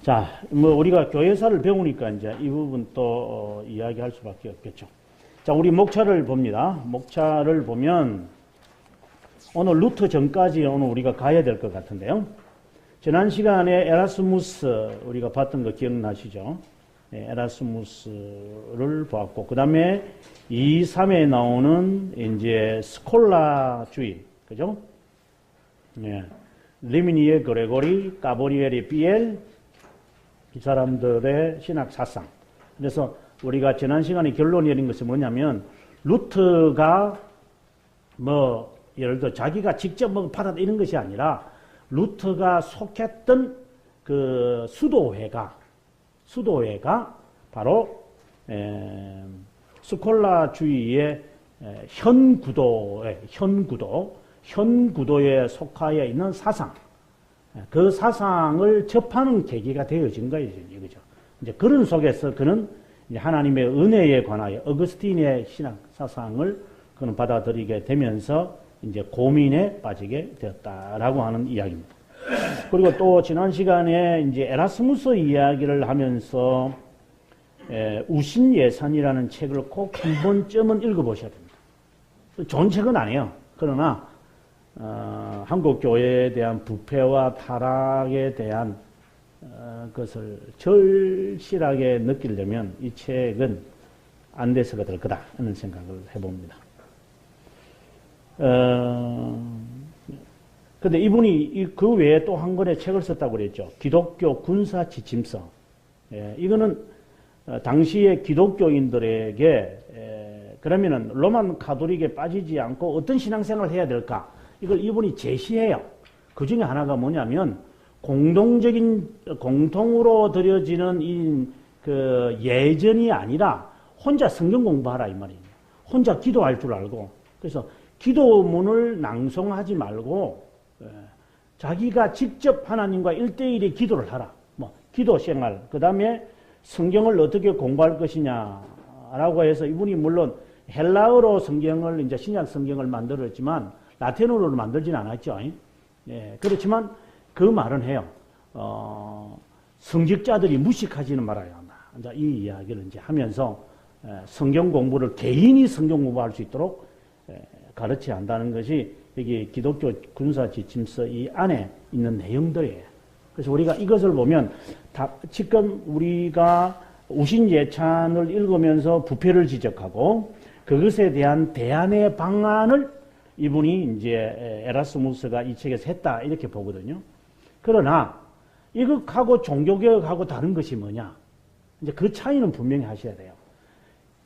자, 뭐 우리가 교회사를 배우니까 이제 이 부분 또 이야기할 수밖에 없겠죠. 자, 우리 목차를 봅니다. 목차를 보면 오늘 루터 전까지 오늘 우리가 가야 될 것 같은데요. 지난 시간에 에라스무스 우리가 봤던 거 기억나시죠? 네, 에라스무스를 보았고, 그 다음에 2, 3에 나오는 이제 스콜라주의, 그죠? 네. 리미니의 그레고리, 가브리엘의 피엘, 이 사람들의 신학 사상. 그래서 우리가 지난 시간에 결론 내린 것이 뭐냐면, 루터가 뭐, 예를 들어 자기가 직접 뭐 받아들이는 것이 아니라, 루터가 속했던 그 수도회가 바로 스콜라주의의 현구도에 속하여 있는 사상, 그 사상을 접하는 계기가 되어진 거예요, 이거죠. 이제 그런 속에서 그는 이제 하나님의 은혜에 관하여 어거스틴의 신학 사상을 그는 받아들이게 되면서 이제 고민에 빠지게 되었다라고 하는 이야기입니다. 그리고 또 지난 시간에 이제 에라스무스 이야기를 하면서 우신예산이라는 책을 꼭 한 번쯤은 읽어보셔야 됩니다. 좋은 책은 아니에요. 그러나 한국 교회에 대한 부패와 타락에 대한 것을 절실하게 느끼려면 이 책은 안 돼서가 될 거다 하는 생각을 해봅니다. 근데 이분이 그 외에 또 한 권의 책을 썼다고 그랬죠. 기독교 군사 지침서. 이거는 당시의 기독교인들에게 그러면은 로만 가톨릭에 빠지지 않고 어떤 신앙생활을 해야 될까? 이걸 이분이 제시해요. 그 중에 하나가 뭐냐면 공통으로 드려지는 그 예전이 아니라 혼자 성경 공부하라 이 말이에요. 혼자 기도할 줄 알고. 그래서 기도문을 낭송하지 말고 자기가 직접 하나님과 1대1의 기도를 하라. 뭐 기도 생활. 그 다음에 성경을 어떻게 공부할 것이냐라고 해서 이분이 물론 헬라어로 성경을 이제 신약 성경을 만들었지만 라틴어로 만들지는 않았죠. 예, 그렇지만 그 말은 해요. 성직자들이 무식하지는 말아야 한다. 이제 이 이야기를 이제 하면서 성경 공부를 개인이 성경 공부할 수 있도록 가르쳐야 한다는 것이 여기 기독교 군사 지침서 이 안에 있는 내용들이에요. 그래서 우리가 이것을 보면 지금 우리가 우신예찬을 읽으면서 부패를 지적하고 그것에 대한 대안의 방안을 이분이 이제 에라스무스가 이 책에서 했다 이렇게 보거든요. 그러나 이것하고 종교개혁하고 다른 것이 뭐냐? 이제 그 차이는 분명히 하셔야 돼요.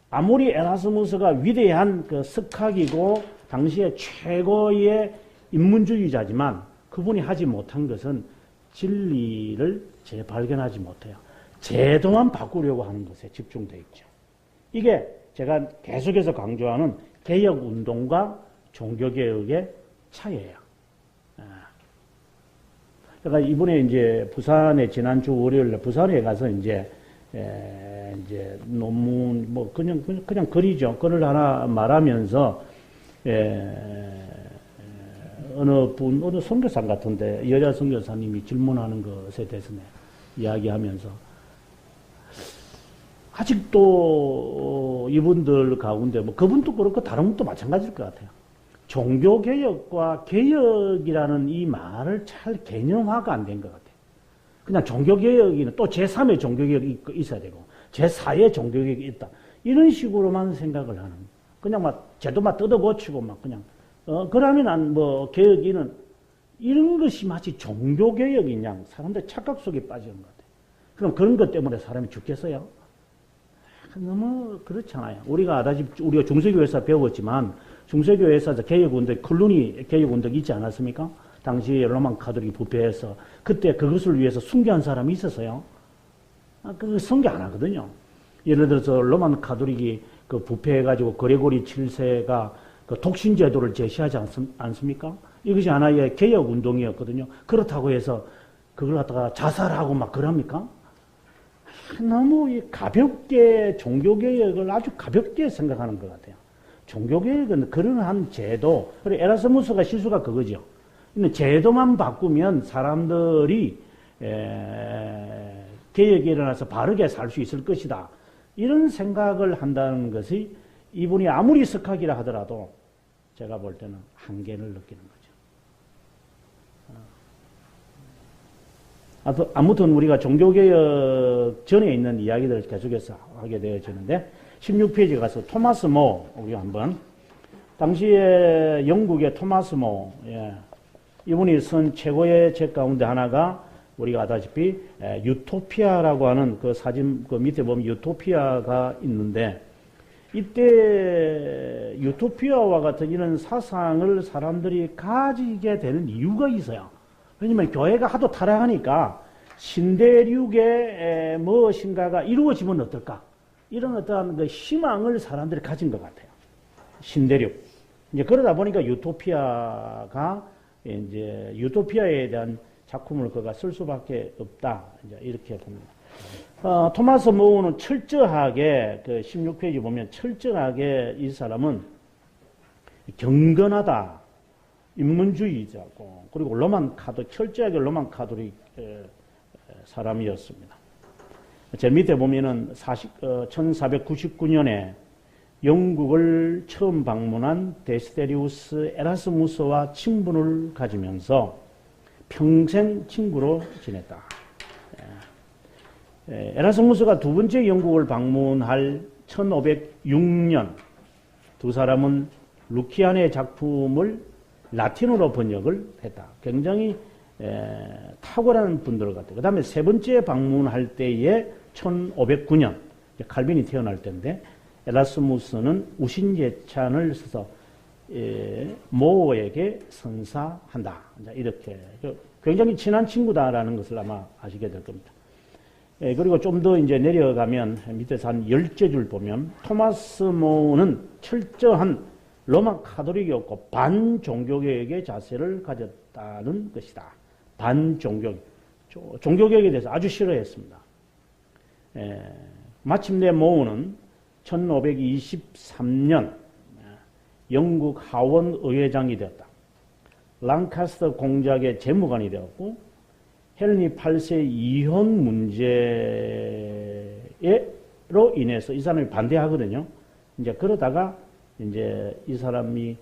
아무리 에라스무스가 위대한 그 석학이고 당시의 최고의 인문주의자지만 그분이 하지 못한 것은 진리를 재발견하지 못해요. 제도만 바꾸려고 하는 것에 집중되어 있죠. 이게 제가 계속해서 강조하는 개혁운동과 종교개혁의 차이예요. 그러니까 이번에 이제 부산에 지난주 월요일에 부산에 가서 이제 논문 뭐 그냥 글이죠. 글을 하나 말하면서 어느 선교사 같은데 여자 선교사님이 질문하는 것에 대해서 이야기하면서 아직도 이분들 가운데 뭐 그분도 그렇고 다른 분도 마찬가지일 것 같아요. 종교개혁과 개혁이라는 이 말을 잘 개념화가 안 된 것 같아요. 그냥 종교개혁이는 또 제3의 종교개혁이 있어야 되고 제4의 종교개혁이 있다. 이런 식으로만 생각을 하는. 그냥 막 제도만 뜯어고치고 막 그냥 그러면 뭐 개혁이는 이런 것이 마치 종교개혁인 양 사람들 착각 속에 빠지는 것 같아요. 그럼 그런 것 때문에 사람이 죽겠어요? 너무 그렇잖아요. 우리가 중세교회에서 배웠지만 중세교회에서 개혁운동, 클루니 개혁운동 있지 않았습니까? 당시에 로만 가톨릭이 부패해서 그때 그것을 위해서 순교한 사람이 있었어요. 그 순교 안 하거든요. 예를 들어서 로만 가톨릭이 그 부패해가지고 그레고리 7세가 그 독신제도를 제시하지 않습니까? 이것이 하나의 개혁운동이었거든요. 그렇다고 해서 그걸 갖다가 자살하고 막 그럽니까? 너무 가볍게 종교개혁을 아주 가볍게 생각하는 것 같아요. 종교개혁은 그러한 제도, 그리고 에라스무스가 실수가 그거죠. 근데 제도만 바꾸면 사람들이 개혁이 일어나서 바르게 살 수 있을 것이다. 이런 생각을 한다는 것이 이분이 아무리 석학이라 하더라도 제가 볼 때는 한계를 느끼는 거죠. 아무튼 우리가 종교개혁 전에 있는 이야기들을 계속해서 하게 되어지는데 16페이지 가서 토마스 모 우리가 한번 당시에 영국의 토마스 모 이분이 쓴 최고의 책 가운데 하나가 우리가 아다시피 유토피아라고 하는 그 사진 그 밑에 보면 유토피아가 있는데 이때 유토피아와 같은 이런 사상을 사람들이 가지게 되는 이유가 있어요. 왜냐면 교회가 하도 타락하니까 신대륙의 무엇인가가 이루어지면 어떨까? 이런 어떠한 그 희망을 사람들이 가진 것 같아요. 신대륙. 이제 그러다 보니까 유토피아가 이제 유토피아에 대한 작품을 그가 쓸 수밖에 없다. 이제 이렇게 봅니다. 토마스 모우는 철저하게 그 16페이지 보면 철저하게 이 사람은 경건하다, 인문주의자고 그리고 철저하게 로만 카톨릭 사람이었습니다. 제 밑에 보면은 1499년에 영국을 처음 방문한 데시데리우스 에라스무스와 친분을 가지면서 평생 친구로 지냈다. 에라스무스가 두 번째 영국을 방문할 1506년 두 사람은 루키안의 작품을 라틴어로 번역을 했다. 굉장히 탁월한 분들 같아요. 그 다음에 세 번째 방문할 때에 1509년 칼빈이 태어날 때인데 에라스무스는 우신제찬을 써서 모어에게 선사한다. 이렇게 굉장히 친한 친구다라는 것을 아마 아시게 될 겁니다. 그리고 좀 더 이제 내려가면 밑에서 한 10줄 보면 토마스 모어는 철저한 로마 카톨릭이었고 반종교개혁의 자세를 가졌다는 것이다. 반종교개혁. 종교개혁에 대해서 아주 싫어했습니다. 마침내 모어는 1523년 영국 하원 의회장이 되었다. 랑카스터 공작의 재무관이 되었고 헨리 8세 이혼 문제로 인해서 이 사람이 반대하거든요. 이제 그러다가 이제 이 사람이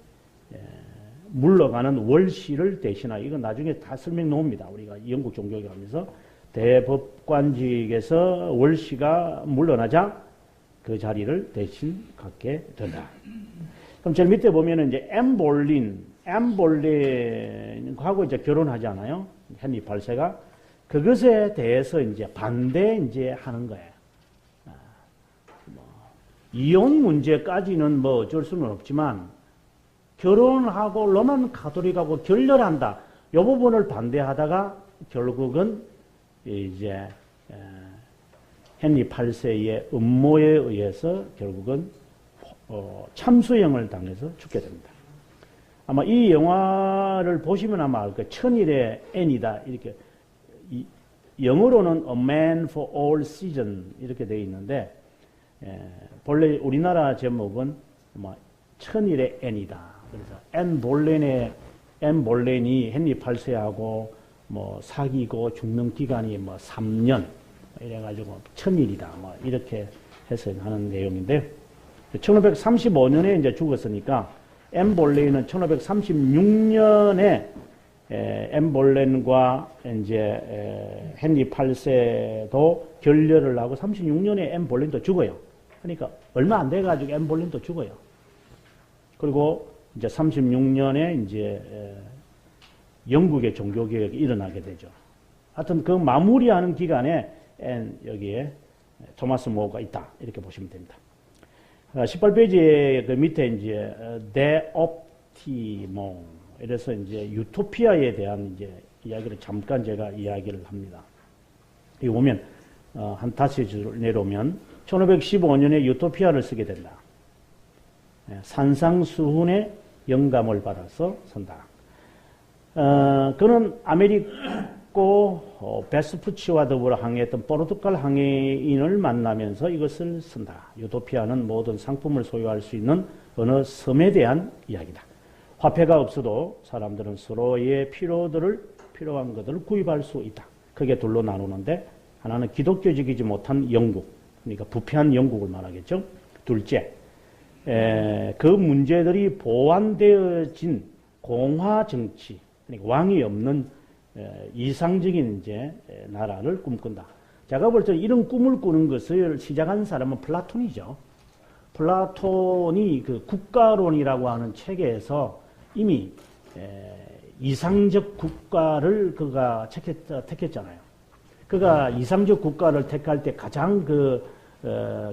물러가는 월시를 대신하여 이건 나중에 다 설명 나옵니다. 우리가 영국 종교개혁 하면서 대법관직에서 월시가 물러나자 그 자리를 대신 갖게 된다. 그럼 제일 밑에 보면은 이제 엠볼린하고 이제 결혼하잖아요. 헨리 8세가 그것에 대해서 이제 이제 하는 거예요. 이혼 문제까지는 뭐 어쩔 수는 없지만 결혼하고 로만 카톨릭하고 결렬한다. 이 부분을 반대하다가 결국은 이제 헨리 8세의 음모에 의해서 결국은 참수형을 당해서 죽게 됩니다. 아마 이 영화를 보시면 아마 알 거예요. 천일의 앤이다. 이렇게 영어로는 A Man for All Seasons 이렇게 되어 있는데 본래 우리나라 제목은 천일의 앤이다. 그래서 앤 볼렌이 헨리 8세하고 뭐 사귀고 죽는 기간이 뭐 3년 이래가지고 천일이다. 뭐 이렇게 해서 하는 내용인데 1535년에 이제 죽었으니까 앤 볼렌은 1536년에 앤 볼렌과 이제 헨리 8세도 결렬을 하고 36년에 앤 볼렌도 죽어요. 그러니까 얼마 안 돼가지고 앤 볼렌도 죽어요. 그리고 이제 36년에 이제 영국의 종교개혁이 일어나게 되죠. 하여튼 그 마무리하는 기간에 여기에 토마스 모어가 있다. 이렇게 보시면 됩니다. 18페이지에 그 밑에 이제 데 옵티모 이래서 이제 유토피아에 대한 이제 이야기를 잠깐 제가 이야기를 합니다. 여기 보면 한 5줄 내려오면 1515년에 유토피아를 쓰게 된다. 산상수훈의 영감을 받아서 쓴다. 그는 아메리코 베스푸치와 더불어 항해했던 포르투갈 항해인을 만나면서 이것을 쓴다. 유토피아는 모든 상품을 소유할 수 있는 어느 섬에 대한 이야기다. 화폐가 없어도 사람들은 서로의 필요한 것들을 구입할 수 있다. 크게 둘로 나누는데 하나는 기독교적이지 못한 영국, 그러니까 부패한 영국을 말하겠죠. 둘째, 그 문제들이 보완되어진 공화 정치, 그러니까 왕이 없는 이상적인 이제 나라를 꿈꾼다. 제가 볼 때 이런 꿈을 꾸는 것을 시작한 사람은 플라톤이죠. 플라톤이 그 국가론이라고 하는 책에서 이미 이상적 국가를 그가 택했잖아요. 그가 이상적 국가를 택할 때 가장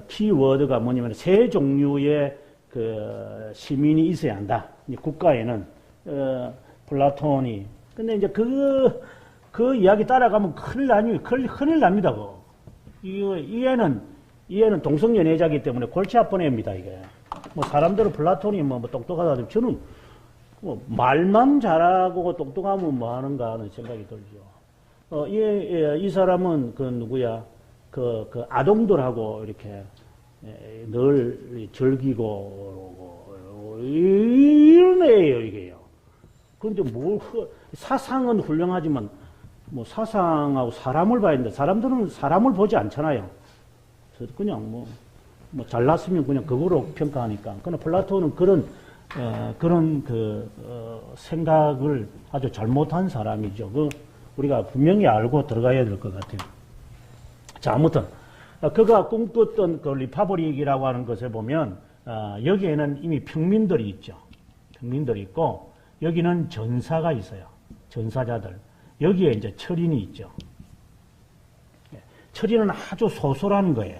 키워드가 뭐냐면 세 종류의 그 시민이 있어야 한다. 국가에는 플라톤이. 근데 이제 그 이야기 따라가면 큰일 납니다. 이해는 동성연애자이기 때문에 골치 아픈 애입니다, 이게. 뭐 사람들은 플라톤이 뭐 똑똑하다. 저는 뭐 말만 잘하고 똑똑하면 뭐 하는가 하는 생각이 들죠. 이 사람은 그 누구야? 그 아동들하고 이렇게 늘 즐기고 이런 애예요, 이게요. 그런데 사상은 훌륭하지만 뭐 사상하고 사람을 봐야 되는데 사람들은 사람을 보지 않잖아요. 그래서 그냥 뭐 잘났으면 그냥 그거로 평가하니까. 그러나 플라톤은 그런 생각을 아주 잘못한 사람이죠. 우리가 분명히 알고 들어가야 될 것 같아요. 자, 아무튼 그가 꿈꿨던 그 리퍼블릭이라고 하는 것에 보면 여기에는 이미 평민들이 있죠. 평민들이 있고 여기는 전사가 있어요. 전사자들. 여기에 이제 철인이 있죠. 철인은 아주 소수라는 거예요.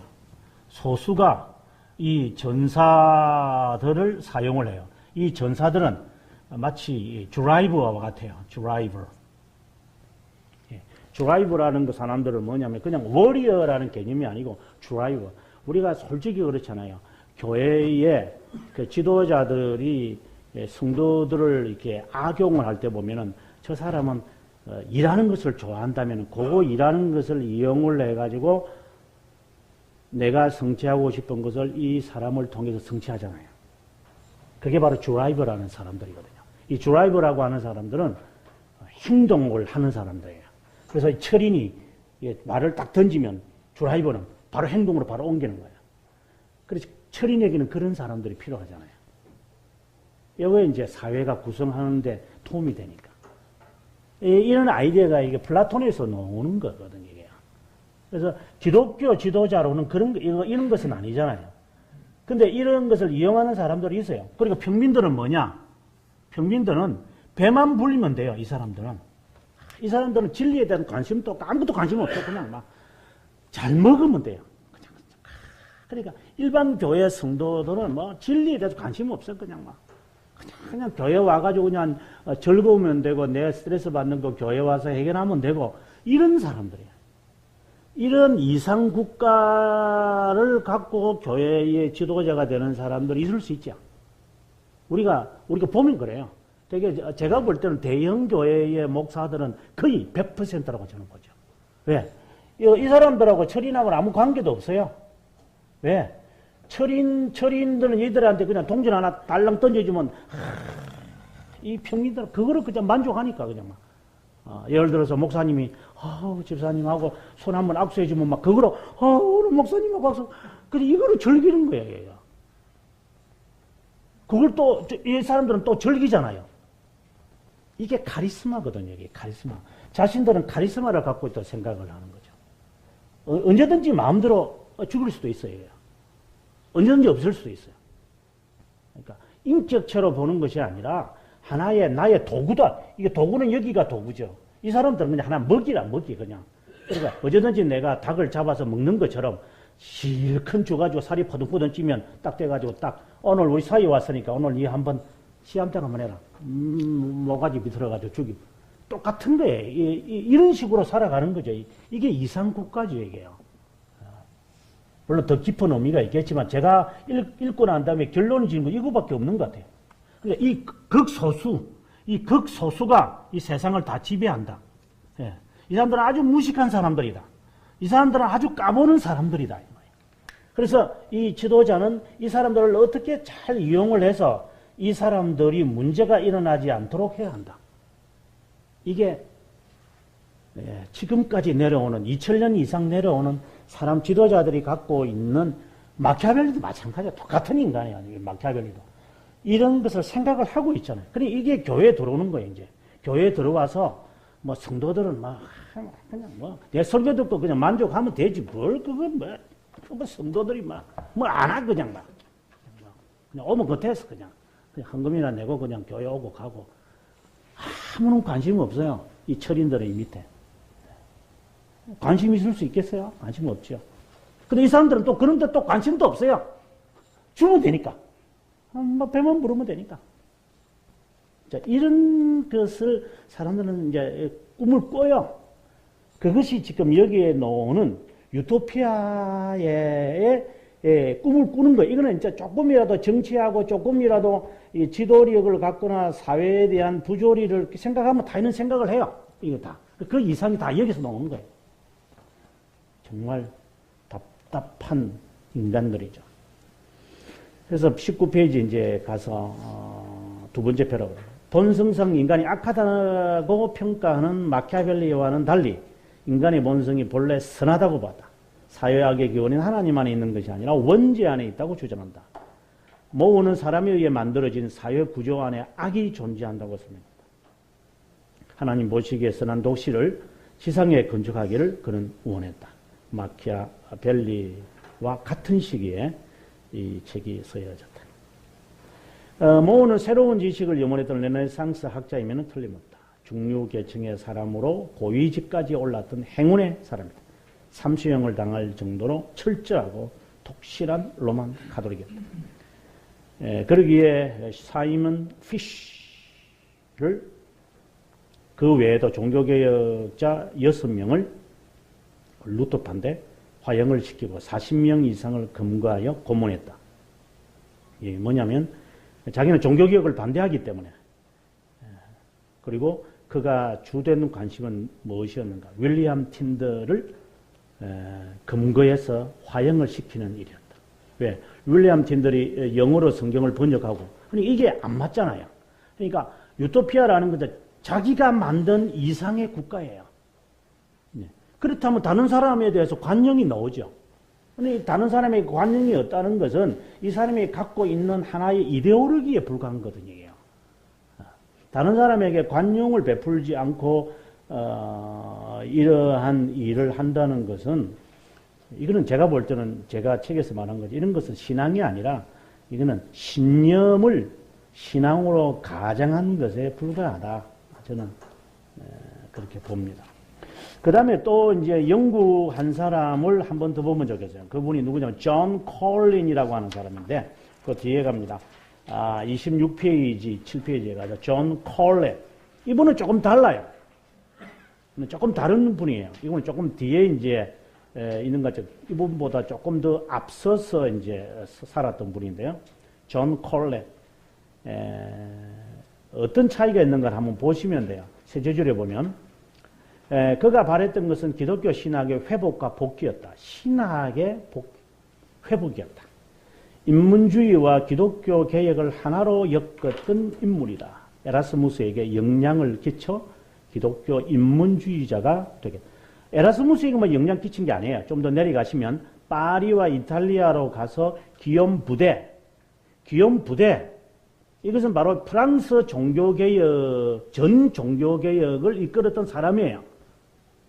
소수가 이 전사들을 사용을 해요. 이 전사들은 마치 드라이버와 같아요. 드라이버. 드라이버라는 그 사람들은 뭐냐면 그냥 워리어라는 개념이 아니고 드라이버. 우리가 솔직히 그렇잖아요. 교회의 그 지도자들이 성도들을 이렇게 악용을 할 때 보면은 저 사람은 일하는 것을 좋아한다면 그거 일하는 것을 이용을 해가지고 내가 성취하고 싶은 것을 이 사람을 통해서 성취하잖아요. 그게 바로 드라이버라는 사람들이거든요. 이 드라이버라고 하는 사람들은 행동을 하는 사람들이에요. 그래서 이 철인이 말을 딱 던지면 드라이버는 바로 행동으로 바로 옮기는 거예요. 그래서 철인에게는 그런 사람들이 필요하잖아요. 이게 이제 사회가 구성하는데 도움이 되니까. 이런 아이디어가 이게 플라톤에서 나오는 거거든요, 이게. 그래서 기독교 지도자로는 이런 것은 아니잖아요. 근데 이런 것을 이용하는 사람들이 있어요. 그러니까 평민들은 뭐냐? 평민들은 배만 불리면 돼요, 이 사람들은. 이 사람들은 진리에 대한 관심도 없고 아무것도 관심 없어. 그냥 막 잘 먹으면 돼요. 그러니까 일반 교회 성도들은 뭐 진리에 대해서 관심 없어. 그냥 교회 와가지고 그냥 즐거우면 되고 내 스트레스 받는 거 교회 와서 해결하면 되고 이런 사람들이에요. 이런 이상 국가를 갖고 교회의 지도자가 되는 사람들이 있을 수 있죠. 우리가 보면 그래요. 되게 제가 볼 때는 대형 교회의 목사들은 거의 100%라고 저는 보죠. 왜? 이 사람들하고 철인하고는 아무 관계도 없어요. 왜? 철인들은 얘들한테 그냥 동전 하나 달랑 던져주면 이 평민들은 그거를 그냥 만족하니까 그냥 예를 들어서 목사님이 집사님하고 손 한번 악수해주면 막 그거로 오늘 목사님하고 악수 그냥 이거를 즐기는 거예요. 얘가. 그걸 또 이 사람들은 또 즐기잖아요. 이게 카리스마거든요. 이게 카리스마. 자신들은 카리스마를 갖고 있다고 생각을 하는 거죠. 언제든지 마음대로 죽을 수도 있어요. 언제든지 없을 수도 있어요. 그러니까 인격체로 보는 것이 아니라 하나의 나의 도구다. 이게 도구는 여기가 도구죠. 이 사람들은 그냥 하나 먹이 그냥. 그러니까 언제든지 내가 닭을 잡아서 먹는 것처럼 실컷 줘가지고 살이 퍼둥퍼둥 찌면 딱 돼가지고 딱 오늘 우리 사이에 왔으니까 오늘 니 한번 시험장 한번 해라. 모가지 비틀어가지고 죽이. 똑같은 거예요. 이런 식으로 살아가는 거죠. 이게 이상국가죠, 이게요. 물론 더 깊은 의미가 있겠지만 제가 읽고 난 다음에 결론을 지은 거 이거밖에 없는 것 같아요. 그러니까 이 극소수가 이 세상을 다 지배한다. 예. 이 사람들은 아주 무식한 사람들이다. 이 사람들은 아주 까보는 사람들이다. 그래서 이 지도자는 이 사람들을 어떻게 잘 이용을 해서 이 사람들이 문제가 일어나지 않도록 해야 한다. 이게 예, 지금까지 내려오는 2000년 이상 내려오는 사람 지도자들이 갖고 있는 마키아벨리도 마찬가지야. 똑같은 인간이야. 마키아벨리도. 이런 것을 생각을 하고 있잖아요. 그러니까 이게 교회에 들어오는 거예요, 이제. 교회에 들어와서 뭐 성도들은 막 그냥 뭐 내 설교 듣고 그냥 만족하면 되지. 뭘 그건 뭐 성도들이 막 뭐 안 하 그냥 막 그냥 오면 겉에서 그냥 헌금이나 내고 그냥 교회 오고 가고 아무런 관심이 없어요. 이 철인들의 이 밑에. 관심 있을 수 있겠어요? 관심 없죠. 근데 이 사람들은 또 그런데 또 관심도 없어요. 주면 되니까. 뭐 배만 부르면 되니까. 자, 이런 것을 사람들은 이제 꿈을 꿔요. 그것이 지금 여기에 나오는 유토피아의 꿈을 꾸는 거예요. 이거는 이제 조금이라도 정치하고 조금이라도 이 지도력을 갖거나 사회에 대한 부조리를 생각하면 다 있는 생각을 해요. 이거 다. 그 이상이 다 여기서 나오는 거예요. 정말 답답한 인간들이죠. 그래서 19페이지 이제 가서 두 번째 패러그래프. 본성상 인간이 악하다고 평가하는 마키아벨리와는 달리 인간의 본성이 본래 선하다고 봤다. 사회악의 기원인 하나님 안에 있는 것이 아니라 원죄 안에 있다고 주장한다. 모호는 사람에 의해 만들어진 사회 구조 안에 악이 존재한다고 설명한다. 하나님 보시기에 선한 도시를 지상에 건축하기를 그는 원했다. 마키아벨리와 같은 시기에 이 책이 쓰여졌다. 모호는 새로운 지식을 염원했던 르네상스 학자이면 틀림없다. 중류 계층의 사람으로 고위직까지 올랐던 행운의 사람이다. 삼수형을 당할 정도로 철저하고 독실한 로만 가톨릭이었다. 그러기에 사이먼 피쉬를 그 외에도 종교개혁자 6명을 루터파인데 화형을 시키고 40명 이상을 검거하여 고문했다. 이게 뭐냐면 자기는 종교개혁을 반대하기 때문에. 그리고 그가 주된 관심은 무엇이었는가? 윌리엄 틴더를 검거해서 화형을 시키는 일이었다. 왜? 윌리엄 틴더이 영어로 성경을 번역하고 그러니까 이게 안 맞잖아요. 그러니까 유토피아라는 것은 자기가 만든 이상의 국가예요. 그렇다면 다른 사람에 대해서 관용이 나오죠. 근데 다른 사람의 관용이 없다는 것은 이 사람이 갖고 있는 하나의 이데올로기에 불과한 거거든요. 다른 사람에게 관용을 베풀지 않고 이러한 일을 한다는 것은 이거는 제가 볼 때는 제가 책에서 말한 거지. 이런 것은 신앙이 아니라 이거는 신념을 신앙으로 가장한 것에 불과하다. 저는 그렇게 봅니다. 그 다음에 또 이제 영국 한 사람을 한 번 더 보면 좋겠어요. 그분이 누구냐면 존 콜린이라고 하는 사람인데 그 뒤에 갑니다. 26페이지, 7페이지에 가서 존 콜린. 이분은 조금 달라요. 조금 다른 분이에요. 이분은 조금 뒤에 이제 있는 것 같죠. 이분보다 조금 더 앞서서 이제 살았던 분인데요. 존 콜린. 어떤 차이가 있는가 한번 보시면 돼요. 세 저줄에 보면. 그가 바랬던 것은 기독교 신학의 회복과 복귀였다. 신학의 회복이었다. 인문주의와 기독교 개혁을 하나로 엮었던 인물이다. 에라스무스에게 영향을 끼쳐 기독교 인문주의자가 되겠다. 에라스무스에게 뭐 영향 끼친 게 아니에요. 좀 더 내려가시면 파리와 이탈리아로 가서 기욤 부대. 이것은 바로 프랑스 종교개혁, 전 종교개혁을 이끌었던 사람이에요.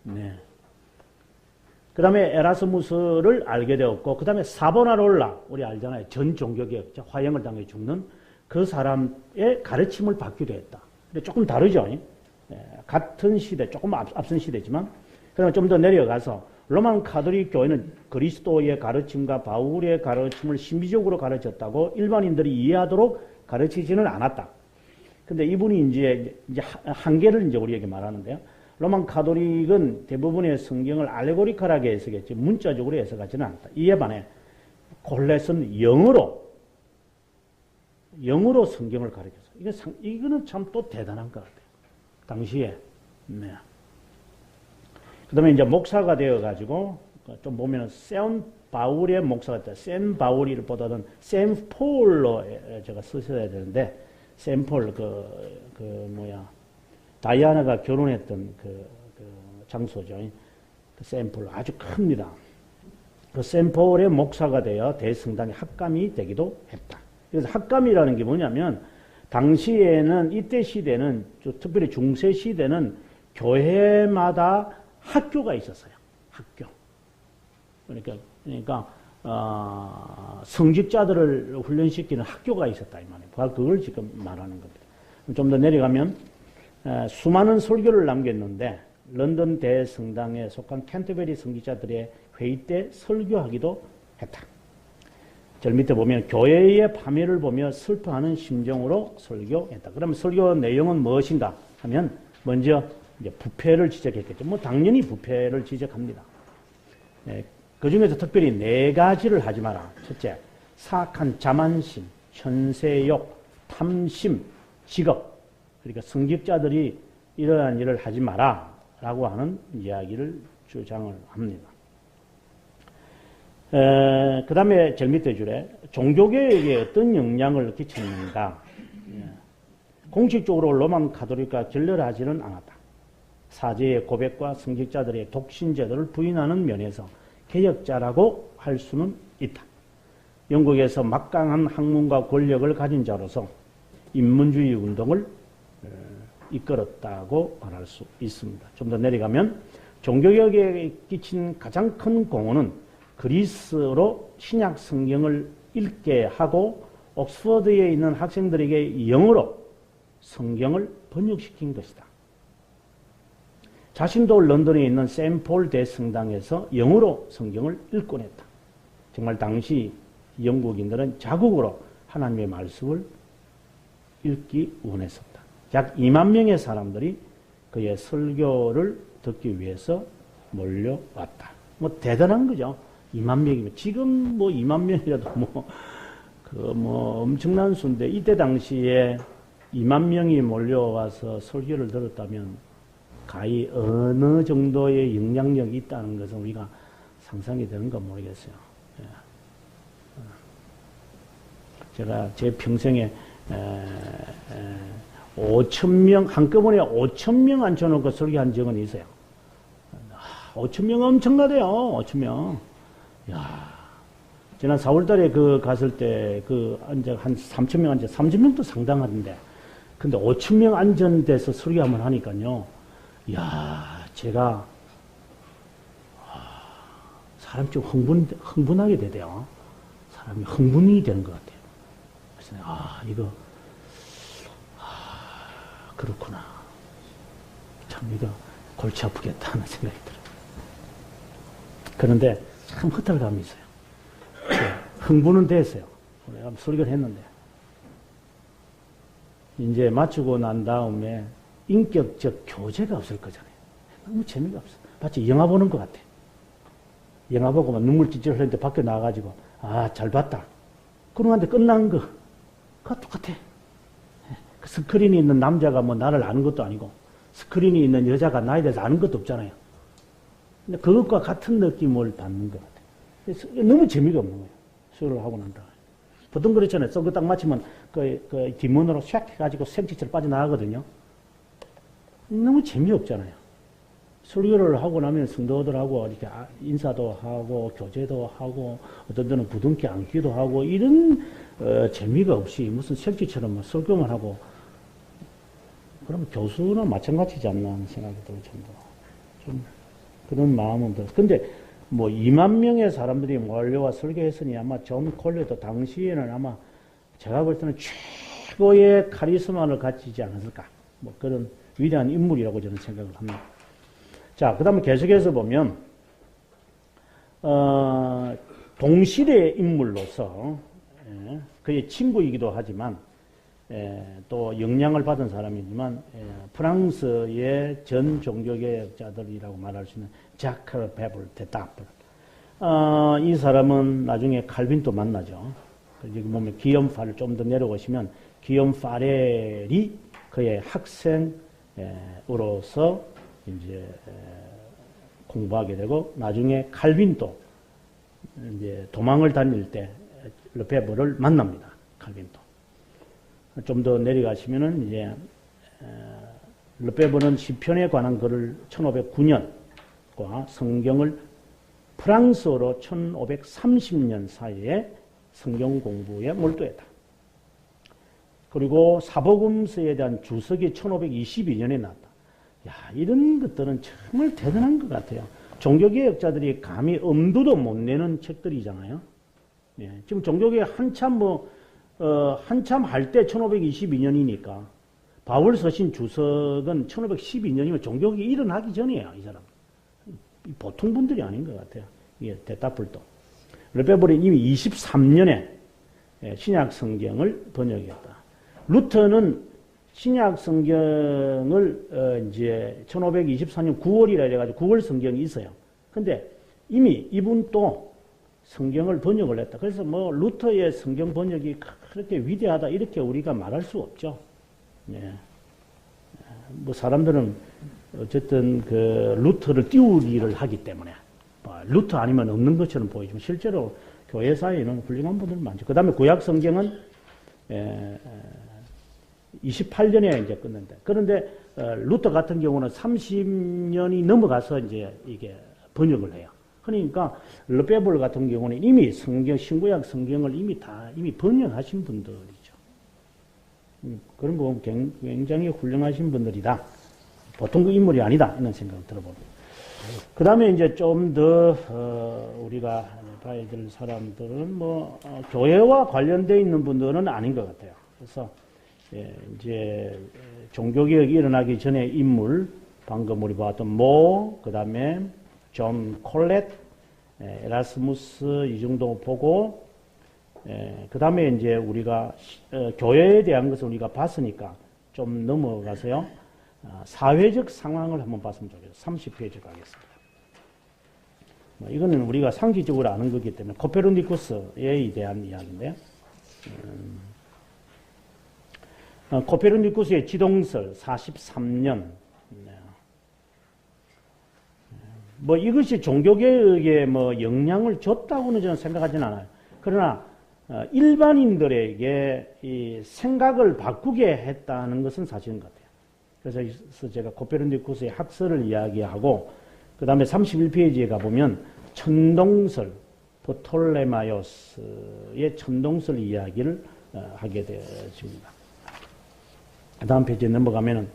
네. 그 다음에 에라스무스를 알게 되었고, 그 다음에 사보나롤라, 우리 알잖아요. 전 종교개혁자, 화형을 당해 죽는 그 사람의 가르침을 받기도 했다. 근데 조금 다르죠. 같은 시대, 조금 앞선 시대지만, 그러면 좀 더 내려가서, 로만 카톨릭 교회는 그리스도의 가르침과 바울의 가르침을 신비적으로 가르쳤다고 일반인들이 이해하도록 가르치지는 않았다. 근데 이분이 이제 한계를 이제 우리에게 말하는데요. 로만 카톨릭은 대부분의 성경을 알레고리컬하게 해석했지 문자적으로 해석하지는 않았다. 이에 반해 골렛은 영어로 성경을 가르쳤어. 이거는 참 또 대단한 것 같아요. 당시에. 네. 그 다음에 이제 목사가 되어가지고 좀 보면 샌 바울의 목사가 됐다. 샌 바울이보다는 샌 폴로 제가 쓰셔야 되는데 샌 폴 다이아나가 결혼했던 장소죠. 그 샘플 아주 큽니다. 그 샘플의 목사가 되어 대성당의 학감이 되기도 했다. 그래서 학감이라는 게 뭐냐면 당시에는 이때 시대는 특별히 중세 시대는 교회마다 학교가 있었어요. 학교. 그러니까 성직자들을 훈련시키는 학교가 있었다 이 말이에요. 바로 그걸 지금 말하는 겁니다. 좀 더 내려가면 수많은 설교를 남겼는데 런던 대성당에 속한 캔터베리 성직자들의 회의 때 설교하기도 했다. 저 밑에 보면 교회의 파멸을 보며 슬퍼하는 심정으로 설교했다. 그러면 설교 내용은 무엇인가 하면 먼저 이제 부패를 지적했겠죠. 뭐 당연히 부패를 지적합니다. 그 중에서 특별히 4가지를 하지 마라. 첫째, 사악한 자만심, 현세욕, 탐심, 직업. 그러니까 성직자들이 이러한 일을 하지 마라 라고 하는 이야기를 주장을 합니다. 그 다음에 제일 밑에 줄에 종교개혁에 어떤 영향을 끼쳤는가. 공식적으로 로만 가톨릭과 결렬하지는 않았다. 사제의 고백과 성직자들의 독신제도를 부인하는 면에서 개혁자라고 할 수는 있다. 영국에서 막강한 학문과 권력을 가진 자로서 인문주의 운동을 이끌었다고 말할 수 있습니다. 좀 더 내려가면 종교개혁에 끼친 가장 큰 공헌은 그리스어로 신약 성경을 읽게 하고 옥스퍼드에 있는 학생들에게 영어로 성경을 번역시킨 것이다. 자신도 런던에 있는 샘폴 대성당에서 영어로 성경을 읽곤 했다. 정말 당시 영국인들은 자국으로 하나님의 말씀을 읽기 원했었다. 약 2만 명의 사람들이 그의 설교를 듣기 위해서 몰려왔다. 뭐 대단한 거죠. 2만 명이면 지금 뭐 2만 명이라도 뭐 엄청난 수인데 이때 당시에 2만 명이 몰려와서 설교를 들었다면 가히 어느 정도의 영향력이 있다는 것은 우리가 상상이 되는가 모르겠어요. 제가 제 평생에 5,000명, 한꺼번에 5,000명 앉혀놓고 설교한 적은 있어요. 5,000명 엄청나대요, 5,000명. 야, 지난 4월달에 갔을 때, 한 3,000명 앉아, 3,000명도 상당한데, 근데 5,000명 안전돼서 설교하면 하니까요, 야, 제가, 사람이 좀 흥분하게 되대요. 사람이 흥분이 되는 것 같아요. 그래서, 이거, 그렇구나. 참, 이거 골치 아프겠다 하는 생각이 들어요. 그런데 참 허탈감이 있어요. 흥분은 됐어요. 내가 설교를 했는데. 이제 마치고 난 다음에 인격적 교제가 없을 거잖아요. 너무 재미가 없어. 마치 영화 보는 것 같아. 영화 보고 막 눈물 찔찔 흘리는데 밖에 나와가지고, 잘 봤다. 그러는데 끝난 거. 그거 똑같아. 그 스크린이 있는 남자가 뭐 나를 아는 것도 아니고, 스크린이 있는 여자가 나에 대해서 아는 것도 없잖아요. 근데 그것과 같은 느낌을 받는 것 같아요. 너무 재미가 없는 거예요. 수요를 하고 난다. 보통 그렇잖아요. 선거 딱 마치면 그 뒷문으로 샥 해가지고 생치처럼 빠져나가거든요. 너무 재미없잖아요. 설교를 하고 나면 성도들하고 이렇게 인사도 하고 교제도 하고 어떤 데는 부둥켜 안기도 하고 이런 재미가 없이 무슨 생치처럼 설교만 하고 그러면 교수나 마찬가지지 않나 하는 생각이 들어요. 좀 그런 마음은 들어요. 근데 뭐 2만 명의 사람들이 몰려와 설교했으니 아마 존 콜레도 당시에는 아마 제가 볼 때는 최고의 카리스마를 가지지 않았을까. 뭐 그런 위대한 인물이라고 저는 생각을 합니다. 자, 그 다음에 계속해서 보면, 동시대 인물로서, 그의 친구이기도 하지만, 또 영향을 받은 사람이지만, 프랑스의 전 종교개혁자들이라고 말할 수 있는 자크 베블 데타플. 이 사람은 나중에 칼빈도 만나죠. 여기 보면 기욤 파를 좀 더 내려오시면, 기욤 파렐이 그의 학생으로서 이제 공부하게 되고 나중에 칼빈도 이제 도망을 다닐 때 르페브를 만납니다. 칼빈도 좀 더 내려가시면은 이제 르페브는 시편에 관한 글을 1509년 신약과 성경을 프랑스어로 1530년 사이에 성경 공부에 몰두했다. 그리고 사복음서에 대한 주석이 1522년에 나왔다. 야, 이런 것들은 정말 대단한 것 같아요. 종교개혁자들이 감히 엄두도 못 내는 책들이잖아요. 예, 지금 종교개혁 한참 할 때 1522년이니까 바울 서신 주석은 1512년이면 종교개혁이 일어나기 전이에요, 이 사람. 보통 분들이 아닌 것 같아요. 이게 대따풀도. 르페볼이 이미 23년에 신약 성경을 번역했다. 루터는 신약 성경을 이제 1524년 9월이라 해가지고 9월 성경이 있어요. 근데 이미 이분 또 성경을 번역을 했다. 그래서 뭐 루터의 성경 번역이 그렇게 위대하다 이렇게 우리가 말할 수 없죠. 예. 뭐 사람들은 어쨌든 그 루터를 띄우기를 하기 때문에 루터 아니면 없는 것처럼 보이지만 실제로 교회사에는 훌륭한 분들 많죠. 그 다음에 구약 성경은 28년에 이제 끝낸다. 그런데 루터 같은 경우는 30년이 넘어가서 이제 이게 번역을 해요. 그러니까 르페볼 같은 경우는 이미 신구약 성경을 이미 번역하신 분들이죠. 그런 거 보면 굉장히 훌륭하신 분들이다. 보통 그 인물이 아니다. 이런 생각을 들어봅니다. 그 다음에 이제 좀 더, 우리가 봐야 될 사람들은 교회와 관련되어 있는 분들은 아닌 것 같아요. 그래서, 이제, 종교개혁이 일어나기 전에 인물, 방금 우리 봤던 그 다음에 존 콜렛, 에라스무스 이 정도 보고, 그 다음에 이제 우리가, 교회에 대한 것을 우리가 봤으니까 좀 넘어가서요. 사회적 상황을 한번 봤으면 좋겠어요. 30페이지 가겠습니다. 이거는 우리가 상기적으로 아는 거기 때문에 코페르니쿠스에 대한 이야기인데요. 코페르니쿠스의 지동설 43년. 이것이 종교개혁에 영향을 줬다고는 저는 생각하지는 않아요. 그러나 일반인들에게 이 생각을 바꾸게 했다는 것은 사실인 것 같아요. 그래서 제가 코페르니쿠스의 학설을 이야기하고 그 다음에 31페이지에 가보면 천동설, 프톨레마이오스의 천동설 이야기를 하게 되어집니다. 그 다음 페이지에 넘어가면은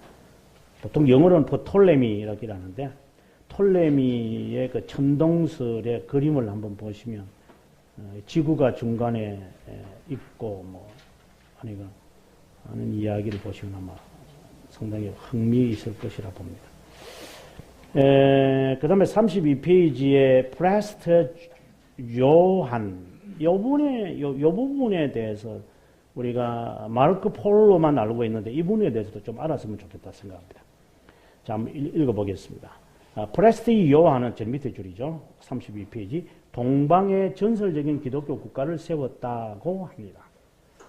보통 영어로는 프톨레미라고 하는데 톨레미의 그 천동설의 그림을 한번 보시면 지구가 중간에 있고 아니가 하는 이야기를 보시면 아마 상당히 흥미 있을 것이라 봅니다. 그 다음에 32페이지에 프레스트 요한 요 부분에 대해서 우리가 마르코 폴로만 알고 있는데 이 부분에 대해서도 좀 알았으면 좋겠다 생각합니다. 자, 한번 읽어보겠습니다. 프레스트 요한은 제 밑에 줄이죠. 32페이지 동방의 전설적인 기독교 국가를 세웠다고 합니다.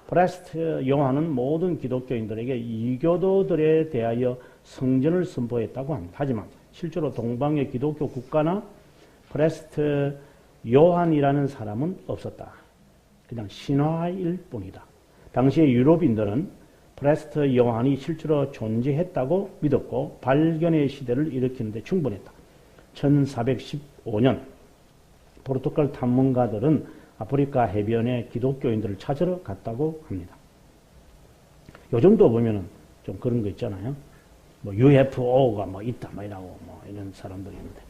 프레스트 요한은 모든 기독교인들에게 이교도들에 대하여 성전을 선포했다고 합니다. 하지만 실제로 동방의 기독교 국가나 프레스트 요한이라는 사람은 없었다. 그냥 신화일 뿐이다. 당시의 유럽인들은 프레스트 요한이 실제로 존재했다고 믿었고 발견의 시대를 일으키는데 충분했다. 1415년 포르투갈 탐문가들은 아프리카 해변에 기독교인들을 찾으러 갔다고 합니다. 요즘도 보면은 좀 그런 거 있잖아요. UFO가 있다, 이라고, 이런 사람들이 있는데.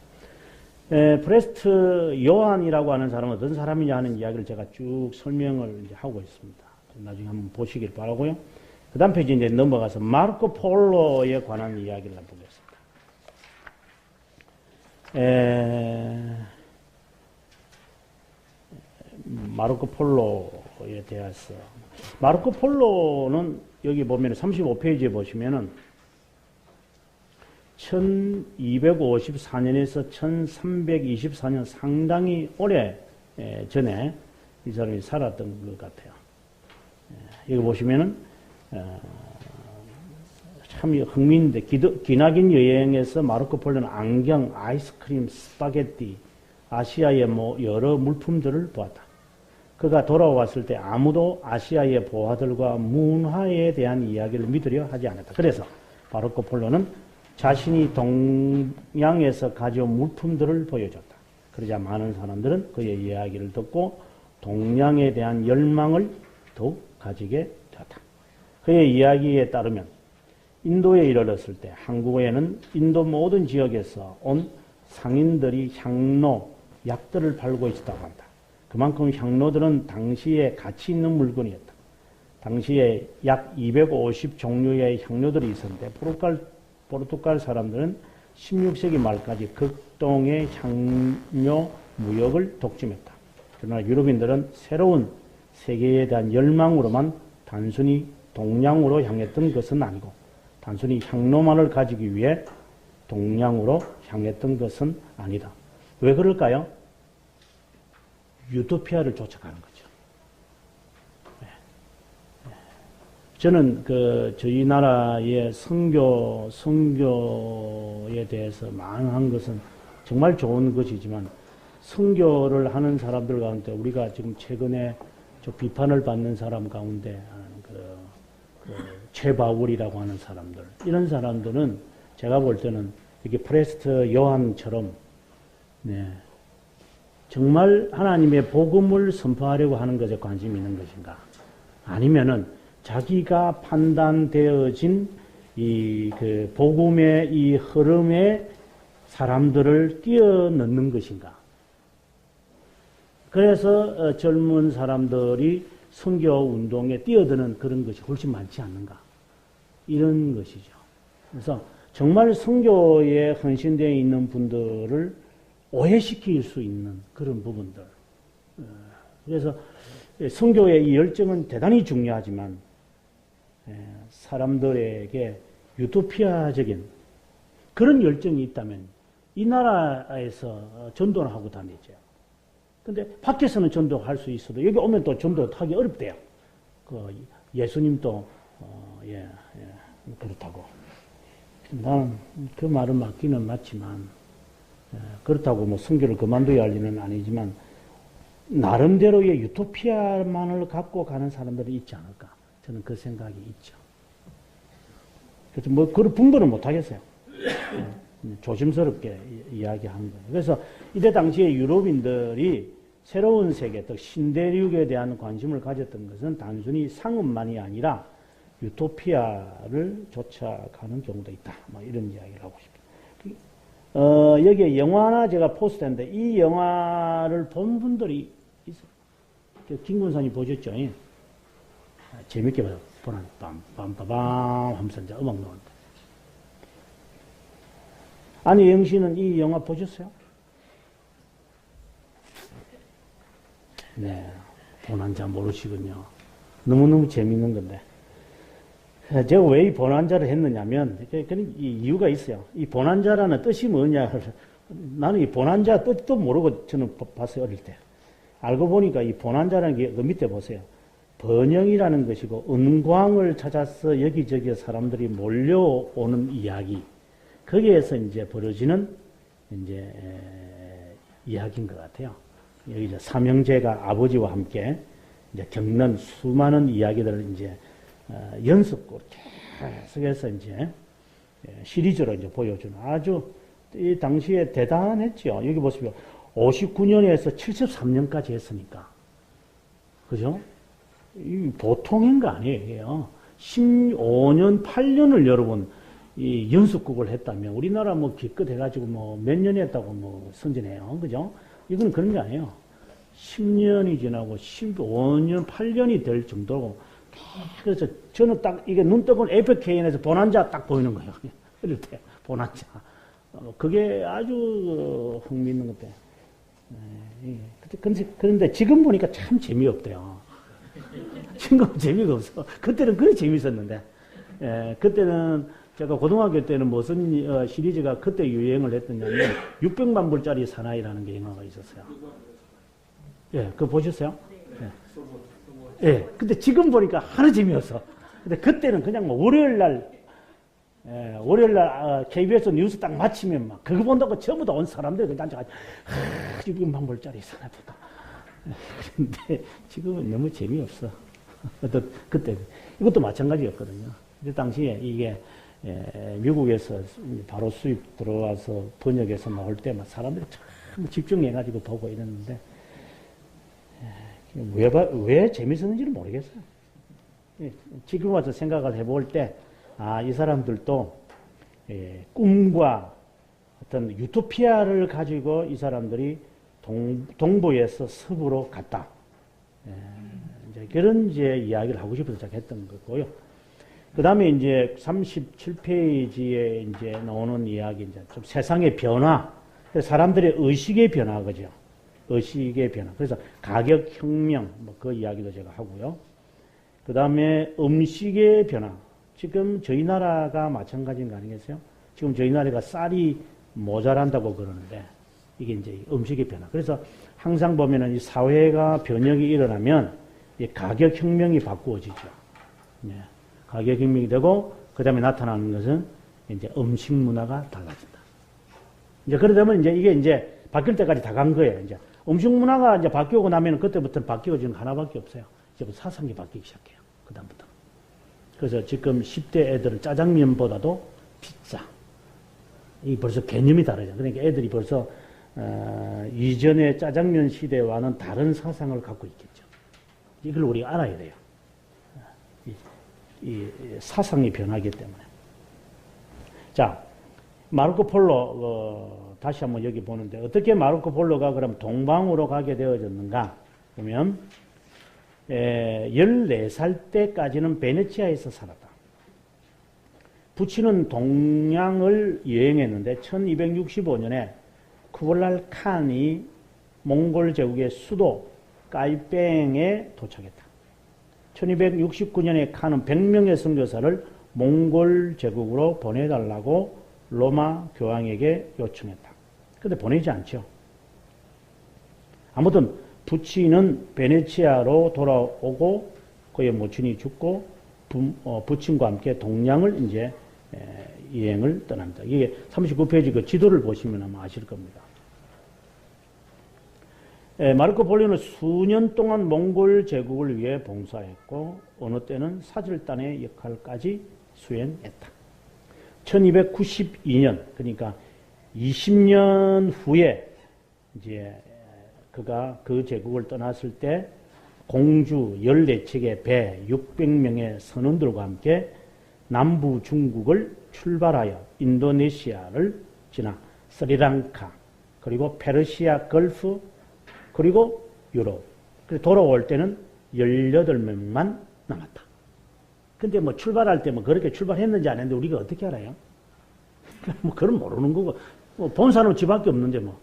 프레스트 요한이라고 하는 사람은 어떤 사람이냐 하는 이야기를 제가 쭉 설명을 이제 하고 있습니다. 나중에 한번 보시길 바라고요. 그 다음 페이지 이제 넘어가서 마르코 폴로에 관한 이야기를 한번 보겠습니다. 마르코 폴로에 대해서 마르코 폴로는 여기 보면 35페이지에 보시면은 1254년에서 1324년 상당히 오래 전에 이 사람이 살았던 것 같아요. 여기 보시면은 참 흥미인데 기나긴 여행에서 마르코 폴로는 안경, 아이스크림, 스파게티, 아시아의 여러 물품들을 보았다. 그가 돌아왔을 때 아무도 아시아의 보화들과 문화에 대한 이야기를 믿으려 하지 않았다. 그래서 마르코 폴로는 자신이 동양에서 가져온 물품들을 보여줬다. 그러자 많은 사람들은 그의 이야기를 듣고 동양에 대한 열망을 더욱 가지게 되었다. 그의 이야기에 따르면 인도에 이르렀을 때 한국에는 인도 모든 지역에서 온 상인들이 향로, 약들을 팔고 있었다고 한다. 그만큼 향로들은 당시에 가치 있는 물건이었다. 당시에 약 250 종류의 향료들이 있었는데 포르투갈 사람들은 16세기 말까지 극동의 향료 무역을 독점했다. 그러나 유럽인들은 새로운 세계에 대한 열망으로만 단순히 동양으로 향했던 것은 아니고 단순히 향로만을 가지기 위해 동양으로 향했던 것은 아니다. 왜 그럴까요? 유토피아를 쫓아가는 거죠. 저는 저희 나라의 선교에 대해서 많은 것은 정말 좋은 것이지만 선교를 하는 사람들 가운데 우리가 지금 최근에 비판을 받는 사람 가운데 최바울이라고 하는 사람들, 이런 사람들은 제가 볼 때는 이렇게 프레스트 요한처럼 정말 하나님의 복음을 선포하려고 하는 것에 관심이 있는 것인가? 아니면은 자기가 판단되어진 복음의 이 흐름에 사람들을 뛰어넘는 것인가? 그래서 젊은 사람들이 선교 운동에 뛰어드는 그런 것이 훨씬 많지 않는가? 이런 것이죠. 그래서 정말 선교에 헌신되어 있는 분들을 오해시킬 수 있는 그런 부분들. 그래서 선교의 이 열정은 대단히 중요하지만 사람들에게 유토피아적인 그런 열정이 있다면 이 나라에서 전도를 하고 다니죠. 근데 밖에서는 전도할 수 있어도 여기 오면 또 전도하기 어렵대요. 예수님도 그렇다고. 나는 그 말은 맞기는 맞지만 그렇다고 뭐 선교를 그만둬야 할 일은 아니지만 나름대로의 유토피아만을 갖고 가는 사람들이 있지 않을까. 저는 그 생각이 있죠. 그래서 뭐 그런 분별을 못 하겠어요. 조심스럽게 이야기하는 거예요. 그래서 이때 당시에 유럽인들이 새로운 세계, 즉 신대륙에 대한 관심을 가졌던 것은 단순히 상업만이 아니라 유토피아를 쫓아가는 경우도 있다. 뭐 이런 이야기를 하고 싶어요. 여기에 영화 하나 제가 포스트했는데 이 영화를 본 분들이 있어요. 김군선이 보셨죠? 재밌게 봐요. 빰빰빰빰 하면서 이제 음악 나오는데. 안혜영 씨는 이 영화 보셨어요? 네. bonanza 모르시군요. 너무너무 재밌는 건데. 제가 왜 이 bonanza를 했느냐면, 그런 이유가 있어요. 이 bonanza라는 뜻이 뭐냐. 나는 이 bonanza 뜻도 모르고 저는 봤어요, 어릴 때. 알고 보니까 이 bonanza라는 게 그 밑에 보세요. 번영이라는 것이고, 은광을 찾아서 여기저기 사람들이 몰려오는 이야기. 거기에서 이제 벌어지는 이제 이야기인 것 같아요. 여기 이제 삼형제가 아버지와 함께 이제 겪는 수많은 이야기들을 이제 연속으로 계속해서 이제 시리즈로 이제 보여주는 아주 이 당시에 대단했죠. 여기 보시면 59년에서 73년까지 했으니까. 그죠? 이 보통인 거 아니에요. 15년, 8년을 여러분 이 연속극을 했다면 우리나라 뭐 기껏 해가지고 뭐 몇 년 했다고 뭐 선전해요. 그죠? 이건 그런 게 아니에요. 10년이 지나고 15년, 8년이 될 정도고 그래서 저는 딱 이게 눈 뜨고 에이펙케인에서 보난자 딱 보이는 거예요. 이럴 때 보난자. 그게 아주 흥미있는 것 같아요. 그런데 지금 보니까 참 재미없대요. 지금 재미가 없어. 그때는 그래 재밌었는데. 그때는 제가 고등학교 때는 무슨 시리즈가 그때 유행을 했더냐면 600만 불짜리 사나이라는 게 영화가 있었어요. 예, 그거 보셨어요? 예. 예. 근데 지금 보니까 하나 재미없어. 근데 그때는 그냥 뭐 월요일 날 KBS 뉴스 딱 마치면 막 그거 본다고 전부 다 온 사람들이 그냥 앉아가지고 600만 불짜리 사나이 보다. 근데 지금은 너무 재미없어. 그때 이것도 마찬가지였거든요. 그때 당시에 이게 미국에서 바로 수입 들어와서 번역해서 나올 때 막 사람들이 참 집중해가지고 보고 이랬는데 왜 재밌었는지는 모르겠어요. 지금 와서 생각을 해볼 때, 이 사람들도 꿈과 어떤 유토피아를 가지고 이 사람들이 동부에서 서부로 갔다. 이제 그런 이야기를 하고 싶어서 했던 거고요. 그 다음에 이제 37페이지에 이제 나오는 이야기, 이제 좀 세상의 변화, 사람들의 의식의 변화, 그죠? 의식의 변화. 그래서 가격혁명, 그 이야기도 제가 하고요. 그 다음에 음식의 변화. 지금 저희 나라가 마찬가지인 거 아니겠어요? 지금 저희 나라가 쌀이 모자란다고 그러는데, 이게 이제 음식의 변화. 그래서 항상 보면은 이 사회가 변혁이 일어나면 이 가격혁명이 바꾸어지죠. 네. 가격혁명이 되고, 그 다음에 나타나는 것은 이제 음식 문화가 달라진다. 이제 그러다 보면 이게 이제 바뀔 때까지 다 간 거예요. 이제 음식 문화가 이제 바뀌고 나면 그때부터는 바뀌어지는 거 하나밖에 없어요. 이제 사상이 바뀌기 시작해요. 그다음부터. 그래서 지금 10대 애들은 짜장면보다도 피자. 이 벌써 개념이 다르죠. 그러니까 애들이 벌써, 이전의 짜장면 시대와는 다른 사상을 갖고 있겠죠. 이걸 우리가 알아야 돼요. 이 사상이 변하기 때문에. 자, 마르코 폴로, 다시 한번 여기 보는데, 어떻게 마르코 폴로가 그럼 동방으로 가게 되어졌는가? 보면, 14살 때까지는 베네치아에서 살았다. 부친은 동양을 여행했는데, 1265년에 쿠블라이 칸이 몽골 제국의 수도 까이뺑에 도착했다. 1269년에 칸은 100명의 선교사를 몽골 제국으로 보내달라고 로마 교황에게 요청했다. 근데 보내지 않죠. 아무튼 부친은 베네치아로 돌아오고 그의 모친이 죽고 부친과 함께 동양을 이제 여행을 떠납니다. 이게 39페이지 그 지도를 보시면 아마 아실 겁니다. 마르코 폴로는 수년 동안 몽골 제국을 위해 봉사했고 어느 때는 사절단의 역할까지 수행했다. 1292년 그러니까 20년 후에 이제 그가 그 제국을 떠났을 때 공주 14척의 배 600명의 선원들과 함께 남부 중국을 출발하여 인도네시아를 지나 스리랑카 그리고 페르시아 걸프 그리고 유럽. 돌아올 때는 18명만 남았다. 근데 뭐 출발할 때 뭐 그렇게 출발했는지 안 했는지 우리가 어떻게 알아요? 뭐 그건 모르는 거고. 뭐 본 사람은 지밖에 없는데 뭐.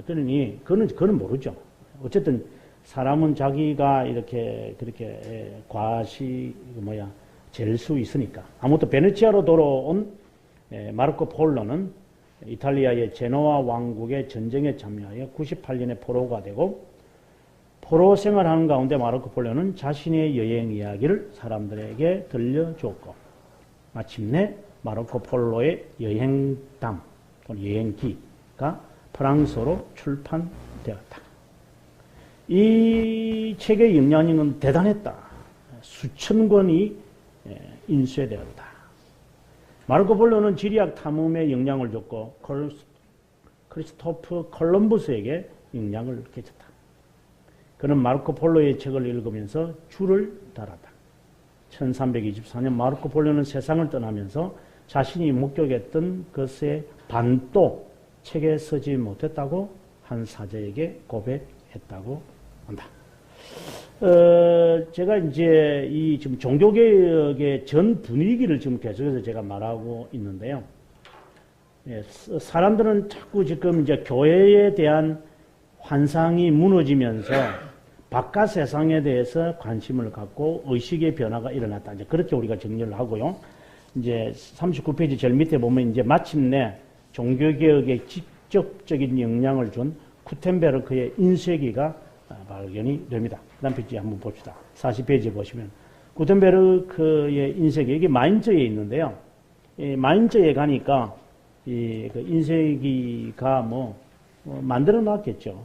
그러니 그건 모르죠. 어쨌든 사람은 자기가 이렇게 그렇게 잴 수 있으니까. 아무튼 베네치아로 돌아온 마르코 폴로는 이탈리아의 제노아 왕국의 전쟁에 참여하여 98년에 포로가 되고 포로 생활하는 가운데 마르코 폴로는 자신의 여행 이야기를 사람들에게 들려주었고 마침내 마르코 폴로의 여행담 또는 여행기가 프랑스어로 출판되었다. 이 책의 영향력은 대단했다. 수천 권이 인쇄되었다. 마르코 폴로는 지리학 탐험에 영향을 줬고 크리스토프 콜럼버스에게 영향을 끼쳤다. 그는 마르코 폴로의 책을 읽으면서 줄을 달았다. 1324년 마르코 폴로는 세상을 떠나면서 자신이 목격했던 것의 반도 책에 쓰지 못했다고 한 사제에게 고백했다고 한다. 제가 이제 이 지금 종교개혁의 전 분위기를 지금 계속해서 제가 말하고 있는데요. 사람들은 자꾸 지금 이제 교회에 대한 환상이 무너지면서 바깥 세상에 대해서 관심을 갖고 의식의 변화가 일어났다. 이제 그렇게 우리가 정리를 하고요. 이제 39페이지 제일 밑에 보면 이제 마침내 종교개혁에 직접적인 영향을 준 구텐베르크의 인쇄기가 발견이 됩니다. 그 다음 페이지 한번 봅시다. 40페이지 보시면 구텐베르크의 인쇄기, 여기 마인츠에 있는데요. 이 마인츠에 가니까 그 인쇄기가 만들어 놨겠죠.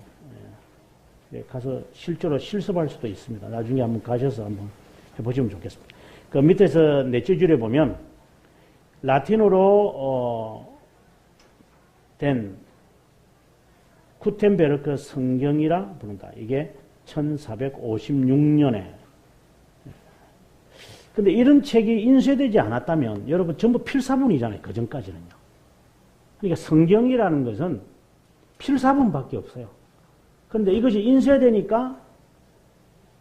가서 실제로 실습할 수도 있습니다. 나중에 한번 가셔서 한번 해보시면 좋겠습니다. 그 밑에서 넷째 줄에 보면 라틴어로 된 구텐베르크 성경이라 부른다. 이게 1456년에. 근데 이런 책이 인쇄되지 않았다면 여러분 전부 필사본이잖아요. 그 전까지는요. 그러니까 성경이라는 것은 필사본밖에 없어요. 그런데 이것이 인쇄되니까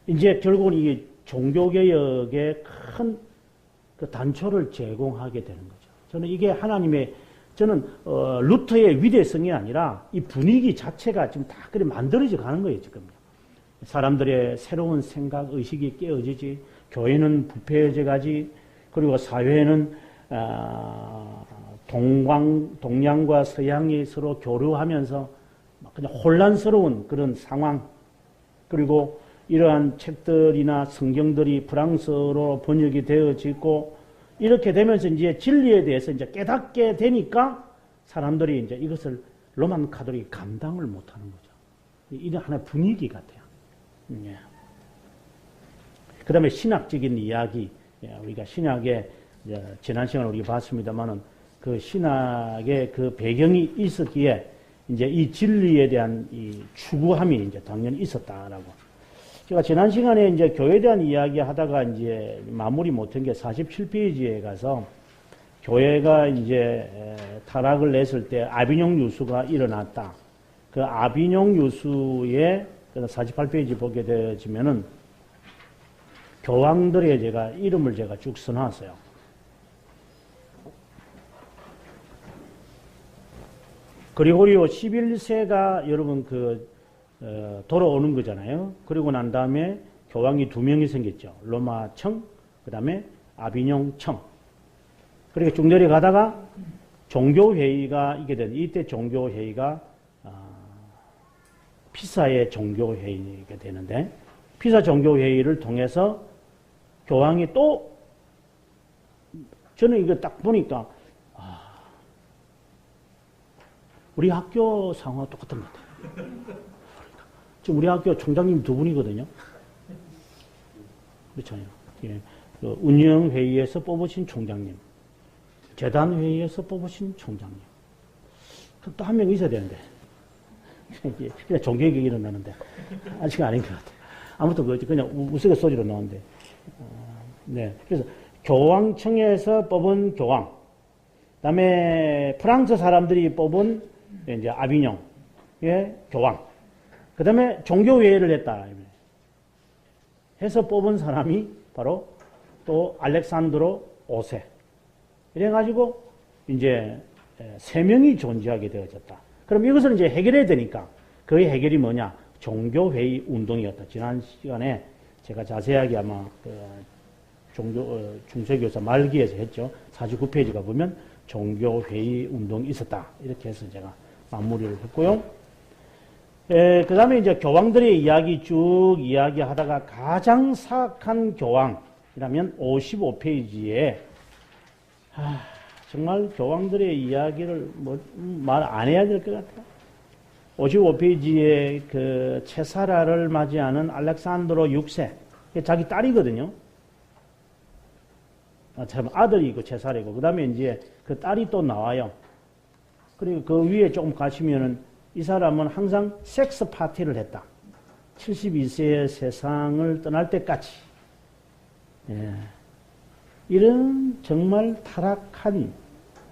이제 결국은 이게 종교개혁에 큰 그 단초를 제공하게 되는 거죠. 저는 이게 하나님의, 저는 루터의 위대성이 아니라 이 분위기 자체가 지금 다 그래 만들어져 가는 거예요, 지금. 사람들의 새로운 생각, 의식이 깨어지지, 교회는 부패해져 가지, 그리고 사회는 동양과 서양이 서로 교류하면서 그냥 혼란스러운 그런 상황, 그리고 이러한 책들이나 성경들이 프랑스어로 번역이 되어지고 이렇게 되면서 이제 진리에 대해서 이제 깨닫게 되니까 사람들이 이제 이것을 로만 가톨릭이 감당을 못하는 거죠. 이런 하나의 분위기 같아요. 예. 그 다음에 신학적인 이야기, 우리가 신학의 지난 시간에 우리가 봤습니다만은 그 신학의 그 배경이 있었기에 이제 이 진리에 대한 이 추구함이 이제 당연히 있었다라고. 제가 지난 시간에 이제 교회에 대한 이야기 하다가 이제 마무리 못한 게 47페이지에 가서 교회가 이제 타락을 냈을 때 아비뇽 유수가 일어났다. 그 아비뇽 유수의 48페이지 보게 되어지면은 교황들의 제가 이름을 제가 쭉 써놨어요. 그리고리오 11세가 여러분 돌아오는 거잖아요. 그리고 난 다음에 교황이 2명이 생겼죠. 로마청, 그 다음에 아비뇽청. 그리고 쭉 내려가다가 종교회의가 있게 된, 이때 종교회의가 피사의 종교회의가 되는데, 피사 종교회의를 통해서 교황이 또, 저는 이거 딱 보니까, 우리 학교 상황과 똑같은 것 같아요. 지금 우리 학교 총장님 2분이거든요. 그렇잖아요. 예. 운영회의에서 뽑으신 총장님, 재단회의에서 뽑으신 총장님. 또 한 명 있어야 되는데. 그냥 종교개혁이 일어나는데. 아직 아닌 것 같아요. 아무튼 그냥 우스갯소리로 나오는데. 네. 그래서 교황청에서 뽑은 교황. 그 다음에 프랑스 사람들이 뽑은 이제 아비뇽의 교황. 그 다음에 종교회의를 했다. 해서 뽑은 사람이 바로 또 알렉산드로 5세. 이래가지고 이제 3명이 존재하게 되어졌다. 그럼 이것을 이제 해결해야 되니까 그의 해결이 뭐냐? 종교회의 운동이었다. 지난 시간에 제가 자세하게 아마 중세교사 말기에서 했죠. 49페이지가 보면 종교회의 운동이 있었다. 이렇게 해서 제가 마무리를 했고요. 그 다음에 이제 교황들의 이야기 쭉 이야기하다가 가장 사악한 교황이라면 55페이지에, 정말 교황들의 이야기를 말 안 해야 될 것 같아요. 55페이지에 그 체사라를 맞이하는 알렉산드로 6세, 자기 딸이거든요. 참 아들이고 체사라고. 그 다음에 이제 그 딸이 또 나와요. 그리고 그 위에 조금 가시면은 이 사람은 항상 섹스 파티를 했다. 72세의 세상을 떠날 때까지. 예. 이런 정말 타락한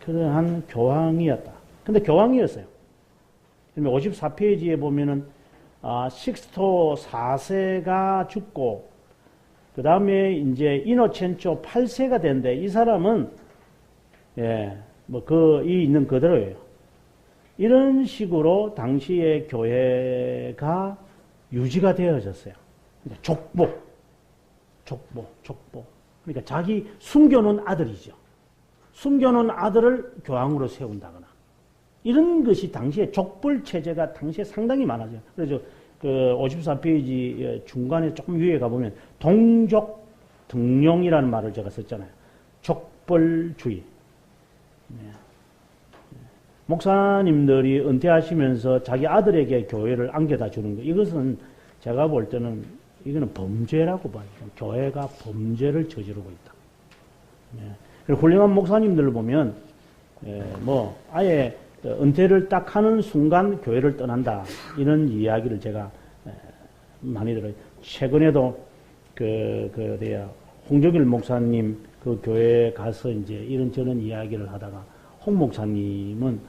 그러한 교황이었다. 근데 교황이었어요. 54페이지에 보면은 식스토 4세가 죽고 그 다음에 이제 이노첸초 8세가 된데 이 사람은 이 있는 그대로예요. 이런 식으로 당시의 교회가 유지가 되어졌어요. 족보. 그러니까 자기 숨겨놓은 아들이죠. 숨겨놓은 아들을 교황으로 세운다거나. 이런 것이 당시에 족벌 체제가 당시에 상당히 많아져요. 그래서 그 54페이지 중간에 조금 위에 가보면 동족 등용이라는 말을 제가 썼잖아요. 족벌주의. 목사님들이 은퇴하시면서 자기 아들에게 교회를 안겨다 주는 거, 이것은 제가 볼 때는 이거는 범죄라고 봐요. 교회가 범죄를 저지르고 있다. 훌륭한 목사님들을 보면 뭐 아예 은퇴를 딱 하는 순간 교회를 떠난다 이런 이야기를 제가 많이 들어요. 최근에도 홍정일 목사님 그 교회에 가서 이제 이런저런 이야기를 하다가 홍 목사님은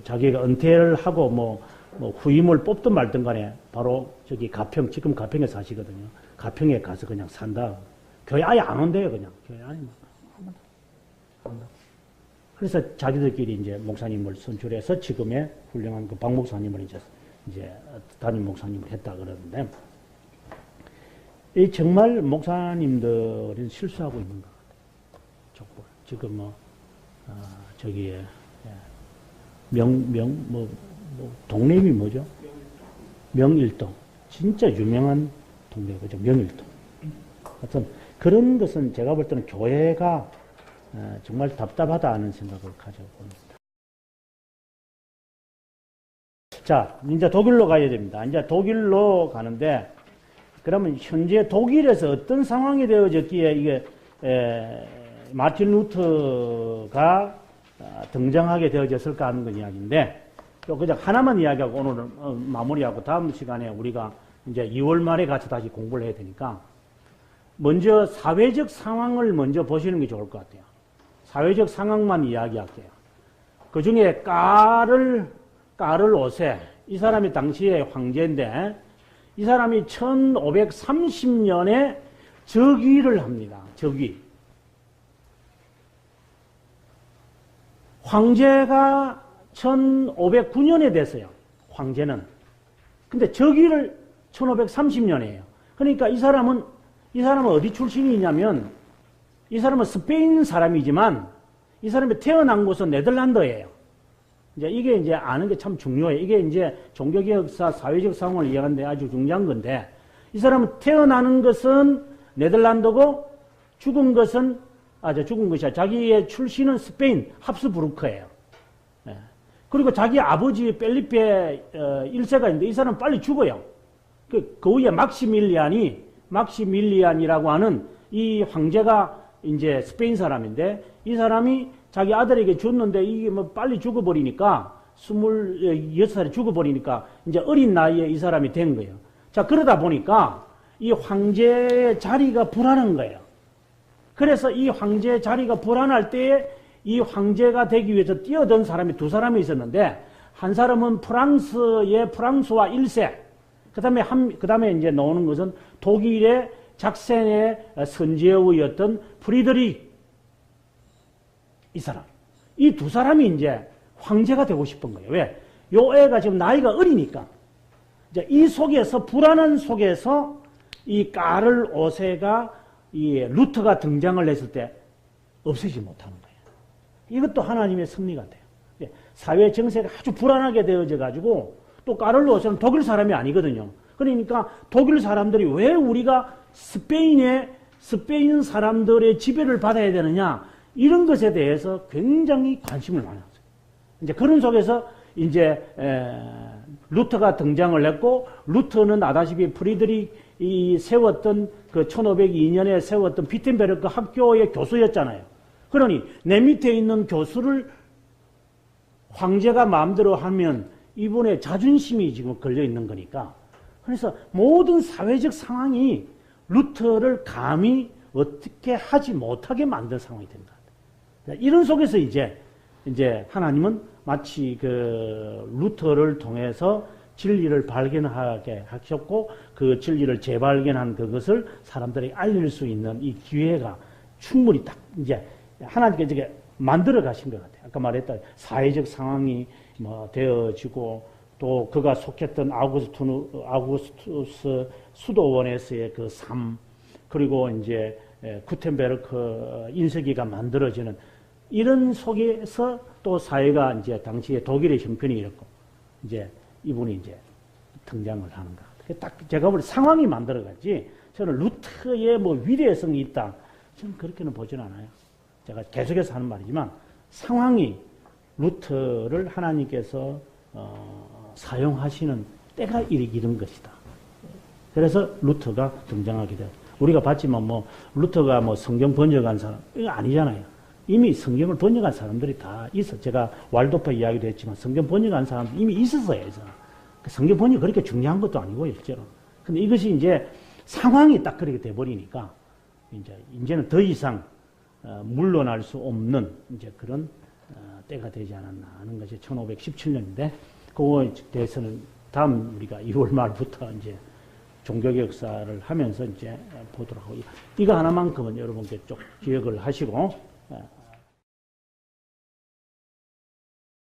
자기가 은퇴를 하고 뭐 후임을 뽑든 말든 간에 바로 저기 지금 가평에 사시거든요. 가평에 가서 그냥 산다. 교회 아예 안 온대요, 그냥. 교회 아니 안 온다. 그래서 자기들끼리 이제 목사님을 선출해서 지금의 훌륭한 박 목사님을 이제 담임 목사님을 했다 그러는데, 이 정말 목사님들은 실수하고 있는 것 같아요. 지금 저기에 동네 이름이 뭐죠? 명일동. 진짜 유명한 동네거죠. 명일동. 하여튼 그런 것은 제가 볼 때는 교회가 정말 답답하다 하는 생각을 가져봅니다. 자, 이제 독일로 가야 됩니다. 이제 독일로 가는데, 그러면 현재 독일에서 어떤 상황이 되어졌기에 이게 마틴 루터가 등장하게 되어졌을까 하는 건 이야기인데, 또 그냥 하나만 이야기하고 오늘은 마무리하고 다음 시간에 우리가 이제 2월 말에 같이 다시 공부를 해야 되니까, 먼저 사회적 상황을 먼저 보시는 게 좋을 것 같아요. 사회적 상황만 이야기할게요. 그 중에 까를 5세, 이 사람이 당시에 황제인데, 이 사람이 1530년에 즉위를 합니다. 즉위. 황제가 1509년에 됐어요. 황제는. 근데 즉위를 1530년에 해요. 그러니까 이 사람은 어디 출신이냐면, 이 사람은 스페인 사람이지만, 이 사람이 태어난 곳은 네덜란드예요. 이게 이제 아는 게 참 중요해요. 이게 이제 종교개혁사, 사회적 상황을 이해하는데 아주 중요한 건데, 이 사람은 태어나는 것은 네덜란드고, 죽은 것이 아니라 자기의 출신은 스페인 합스부르크예요. 그리고 자기 아버지 펠리페 1세가 있는데, 이 사람은 빨리 죽어요. 그 위에 막시밀리안이라고 하는 이 황제가 이제 스페인 사람인데, 이 사람이 자기 아들에게 줬는데 이게 뭐 빨리 죽어버리니까 26살에 죽어버리니까 이제 어린 나이에 이 사람이 된 거예요. 자, 그러다 보니까 이 황제의 자리가 불안한 거예요. 그래서 이 황제의 자리가 불안할 때에 이 황제가 되기 위해서 뛰어든 사람이 두 사람이 있었는데, 한 사람은 프랑스와 1세, 그 다음에 이제 나오는 것은 독일의 작센의 선제후였던 프리드리히, 이 사람. 이 두 사람이 이제 황제가 되고 싶은 거예요. 왜? 요 애가 지금 나이가 어리니까. 이제 이 속에서, 불안한 속에서 이 까를 5세가 이 루터가 등장을 했을 때 없애지 못하는 거예요. 이것도 하나님의 섭리 같아요. 사회 정세가 아주 불안하게 되어져 가지고, 또 까를 5세는 독일 사람이 아니거든요. 그러니까 독일 사람들이 왜 우리가 스페인 사람들의 지배를 받아야 되느냐, 이런 것에 대해서 굉장히 관심을 많이 가졌어요. 이제 그런 속에서 이제 루터가 등장을 했고, 루터는 아다시피 프리드리히 세웠던 그 1502년에 세웠던 비텐베르크 학교의 교수였잖아요. 그러니 내 밑에 있는 교수를 황제가 마음대로 하면 이분의 자존심이 지금 걸려 있는 거니까, 그래서 모든 사회적 상황이 루터를 감히 어떻게 하지 못하게 만든 상황이 된다. 이런 속에서 이제 하나님은 마치 그 루터를 통해서 진리를 발견하게 하셨고, 그 진리를 재발견한 그것을 사람들에게 알릴 수 있는 이 기회가 충분히 딱 이제 하나님께서 이게 만들어 가신 것 같아요. 아까 말했다 사회적 상황이 뭐 되어지고, 또 그가 속했던 아우구스투스 수도원에서의 그 삶, 그리고 이제 구텐베르크 인쇄기가 만들어지는 이런 속에서 또 사회가 이제 당시에 독일의 형편이 이렇고, 이제 이분이 이제 등장을 하는 것 같아요. 딱 제가 볼 때 상황이 만들어가지, 저는 루터의 뭐 위대성이 있다, 저는 그렇게는 보진 않아요. 제가 계속해서 하는 말이지만, 상황이 루터를 하나님께서 사용하시는 때가 이른 것이다. 그래서 루터가 등장하게 돼요. 우리가 봤지만 뭐 루터가 뭐 성경 번역한 사람 이거 아니잖아요. 이미 성경을 번역한 사람들이 다 있어. 제가 왈도파 이야기도 했지만 성경 번역한 사람도 이미 있었어요. 성경 번역 그렇게 중요한 것도 아니고요, 실제로. 근데 이것이 이제 상황이 딱 그렇게 돼버리니까 이제는 더 이상 물러날 수 없는 이제 그런 때가 되지 않았나 하는 것이 1517년인데 그거에 대해서는 다음 우리가 2월 말부터 이제 종교 역사를 하면서 이제 보도록 하고 이거 하나만큼은 여러분께 쭉 기억을 하시고